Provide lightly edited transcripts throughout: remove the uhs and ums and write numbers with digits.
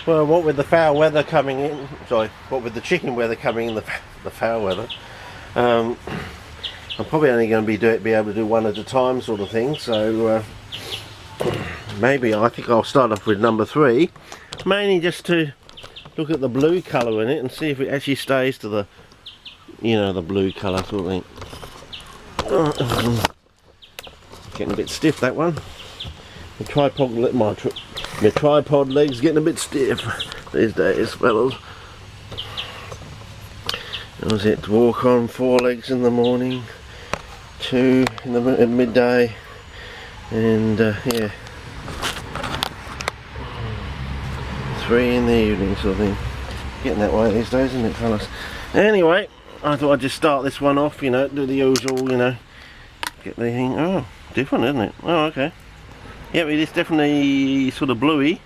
Well, what with the foul weather coming in, sorry, what with the chicken weather coming in, the foul weather, I'm probably only going to be able to do one at a time, sort of thing. So maybe I think I'll start off with number 3, mainly just to look at the blue colour in it and see if it actually stays to the, you know, the blue colour sort of thing. Getting a bit stiff, that one. My tripod leg's getting a bit stiff these days, fellas. That was it. Walk on 4 legs in the morning, 2 in the at midday, and yeah, 3 in the evening, sort of thing. Getting that way these days, isn't it, fellas? Anyway, I thought I'd just start this one off, you know, do the usual, you know, get the thing. Oh, different, isn't it? Oh, okay. Yep, it is definitely sort of bluey.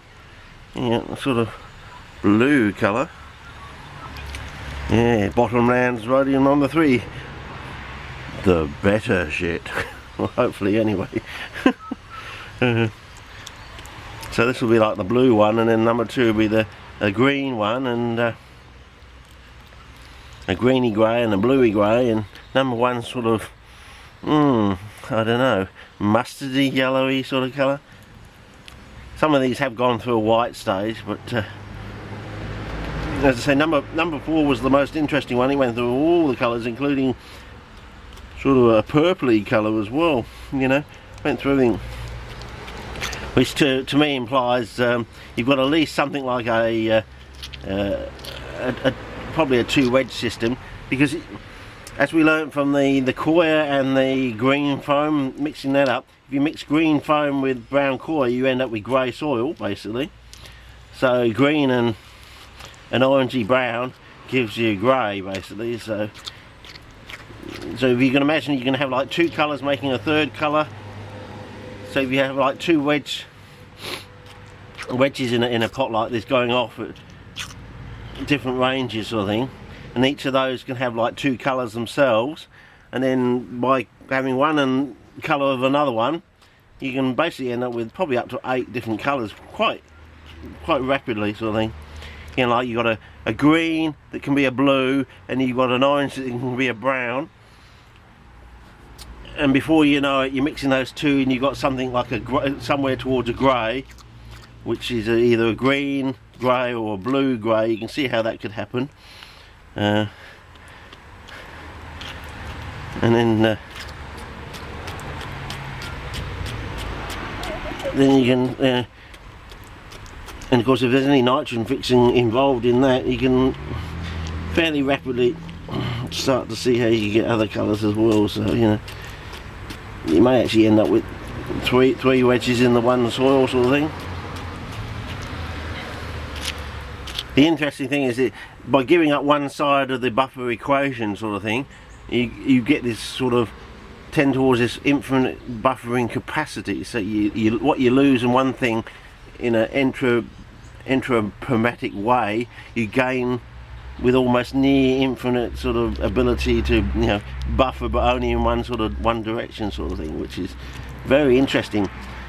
Yeah, sort of blue colour. Yeah, bottom rounds rhodium number 3. The better shit. Well, hopefully, anyway. So this will be like the blue one, and then number 2 will be the green one, and a greeny grey and a bluey grey, and number 1 sort of, I don't know, mustardy, yellowy sort of colour. Some of these have gone through a white stage, but as I say, number 4 was the most interesting one. He went through all the colours, including sort of a purpley colour as well, you know, went through everything, which to me implies you've got at least something like probably a 2 wedge system, because as we learnt from the coir and the green foam, mixing that up, if you mix green foam with brown coir, you end up with grey soil, basically. So green and orangey brown gives you grey, basically. So if you can imagine, you can have like 2 colours making a 3rd colour. So if you have like 2 wedges in a pot like this going off at different ranges, sort of thing, and each of those can have like 2 colours themselves, and then by having one colour of another one, you can basically end up with probably up to 8 different colours quite rapidly, sort of thing. You know, like you've got a green that can be a blue, and you've got an orange that can be a brown, and before you know it, you're mixing those 2 and you've got something like somewhere towards a grey, which is either a green grey or a blue grey. You can see how that could happen. And then you can and of course, if there's any nitrogen fixing involved in that, you can fairly rapidly start to see how you get other colours as well. So, you know, you may actually end up with three wedges in the one soil, sort of thing. The interesting thing is that by giving up one side of the buffer equation, sort of thing, you get this sort of tend towards this infinite buffering capacity. So what you lose in one thing in an entropimatic way, you gain with almost near infinite sort of ability to, you know, buffer, but only in one direction, sort of thing, which is very interesting.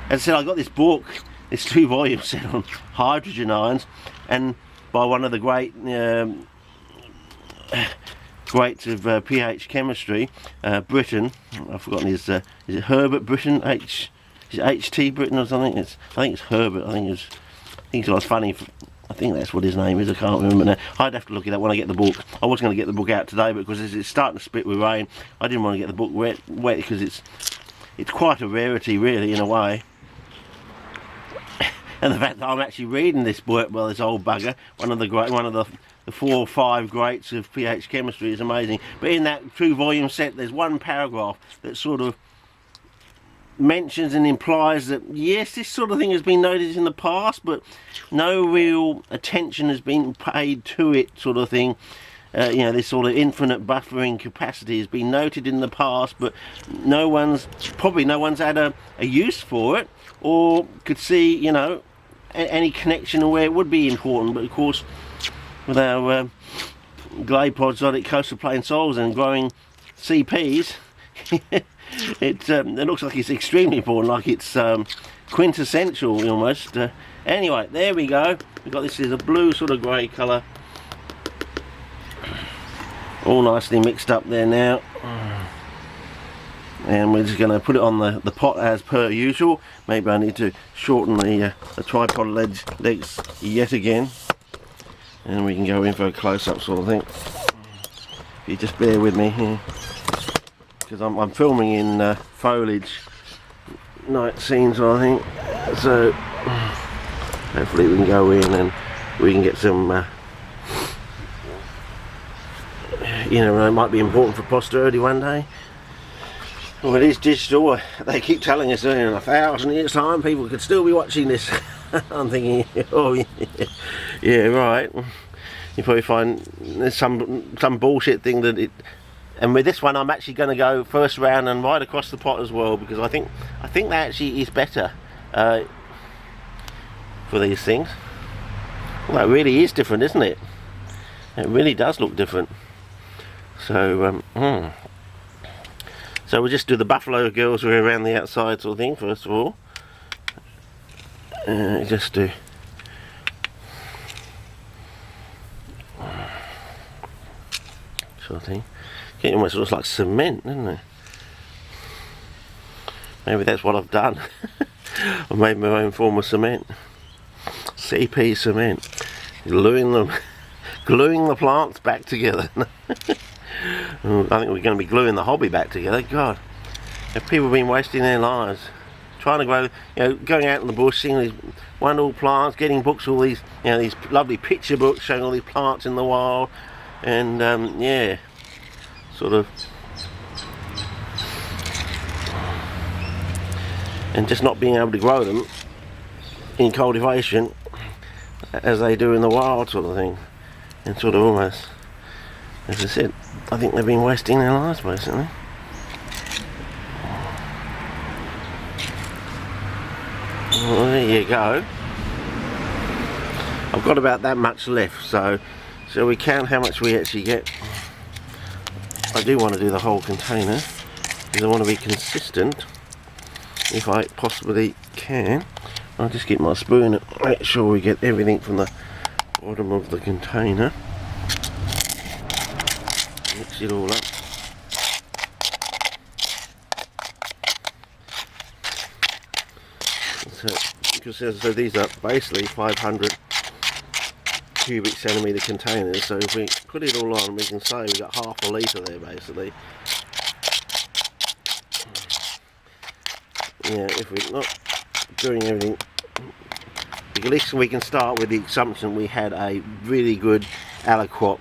As I said, I got this book, this 2-volume set on hydrogen ions, and by one of the greats of pH chemistry, Britain. I've forgotten his. Is it Herbert Britain? Is it H.T. Britain or something? I think it's Herbert. I think it was funny. I think that's what his name is. I can't remember now. I'd have to look it up when I get the book. I was going to get the book out today, but because it's starting to spit with rain, I didn't want to get the book wet because it's quite a rarity, really, in a way. And the fact that I'm actually reading this book, well, this old bugger, one of the 4 or 5 greats of pH chemistry, is amazing. But in that 2-volume set, there's one paragraph that sort of mentions and implies that yes, this sort of thing has been noticed in the past, but no real attention has been paid to it, sort of thing. You know, this sort of infinite buffering capacity has been noted in the past, but no one's had a use for it, or could see, you know, any connection where it would be important. But of course, with our glade podsodic coastal plain soils and growing CPs, it looks like it's extremely important, like it's quintessential almost. Anyway, there we go. We've got this is a blue sort of grey colour. All nicely mixed up there now. And we're just going to put it on the pot as per usual. Maybe I need to shorten the tripod legs yet again. And we can go in for a close-up sort of thing. If you just bear with me here. Because I'm filming in foliage night scenes, I think. So hopefully we can go in and we can get some you know, it might be important for posterity one day. Well, it is digital. They keep telling us in 1,000 years time people could still be watching this. I'm thinking, oh yeah, yeah, right. You probably find there's some bullshit thing that it. And with this one, I'm actually going to go first round and right across the pot as well, because I think that actually is better for these things. Well, it really is different, isn't it? It really does look different. So so we'll just do the Buffalo Girls who are around the outside sort of thing first of all. Just do sort of thing. It almost looks like cement, doesn't it? Maybe that's what I've done. I've made my own form of cement. CP cement. Gluing the plants back together. I think we're going to be gluing the hobby back together. God, have people been wasting their lives trying to grow, you know, going out in the bush, seeing these wonderful plants, getting books, all these, you know, these lovely picture books showing all these plants in the wild, and yeah, sort of, and just not being able to grow them in cultivation as they do in the wild, sort of thing, and sort of almost, as I said, I think they've been wasting their lives basically. Well, there you go. I've got about that much left, so shall we count how much we actually get? I do want to do the whole container because I want to be consistent if I possibly can. I'll just get my spoon and make sure we get everything from the bottom of the container. Mix it all up. So these are basically 500 cubic centimetre containers, so if we put it all on, we can say we've got half a litre there basically. Yeah, if we're not doing everything, at least we can start with the assumption we had a really good aliquot.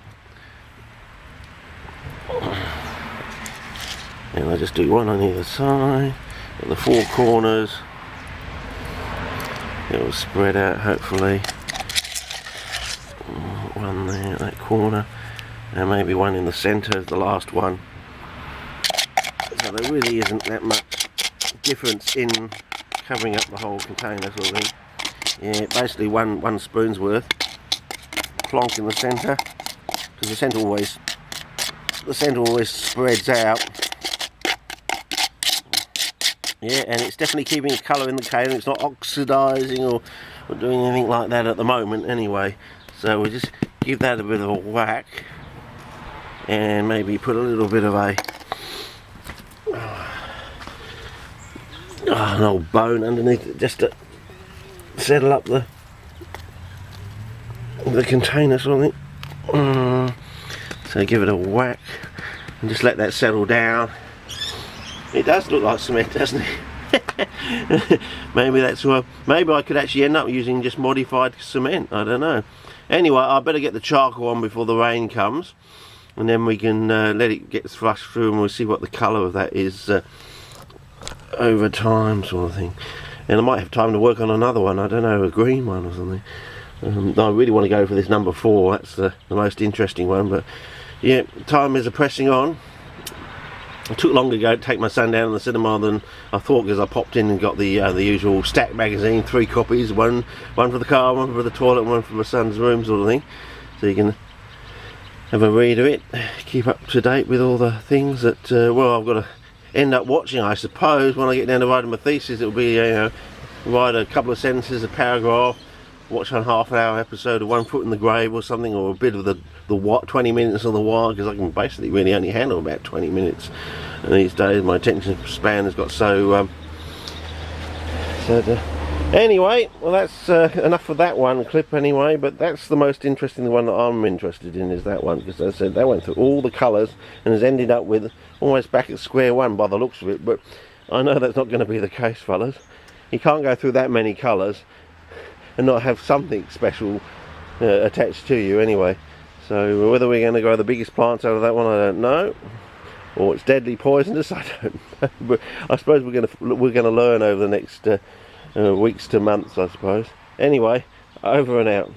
And I'll just do one on either side, at the four corners. It will spread out hopefully. One there at that corner, and maybe one in the centre, the last one. So there really isn't that much difference in covering up the whole container sort of thing. Yeah, basically one spoon's worth. Plonk in the centre, because the centre always spreads out. Yeah, and it's definitely keeping its colour in the cane. It's not oxidising or doing anything like that at the moment anyway. So we'll just give that a bit of a whack and maybe put a little bit of an old bone underneath it just to settle up the container sort of thing. So give it a whack and just let that settle down. It does look like cement, doesn't it? Maybe that's why. Maybe I could actually end up using just modified cement. I don't know. Anyway, I better get the charcoal on before the rain comes, and then we can let it get flushed through, and we'll see what the colour of that is over time, sort of thing. And I might have time to work on another one. I don't know, a green one or something. I really want to go for this number 4. That's the most interesting one. But yeah, time is pressing on. It took longer to go take my son down to the cinema than I thought, because I popped in and got the usual stack magazine, 3 copies, one for the car, one for the toilet, one for my son's room sort of thing, so you can have a read of it, keep up to date with all the things that well, I've got to end up watching, I suppose. When I get down to writing my thesis, it'll be write a couple of sentences, a paragraph, watch a half-hour episode of One Foot in the Grave or something, or a bit of the 20 minutes on the wire, because I can basically really only handle about 20 minutes. And these days my attention span has got so anyway, well, that's enough of that one clip anyway. But that's the most interesting one that I'm interested in, is that one, because as I said, they went through all the colours and has ended up with almost back at square one by the looks of it. But I know that's not going to be the case, fellas. You can't go through that many colours and not have something special attached to you anyway. So whether we're going to grow the biggest plants out of that one, I don't know, or it's deadly poisonous, I don't know. But I suppose we're going to learn over the next weeks to months, I suppose. Anyway, over and out.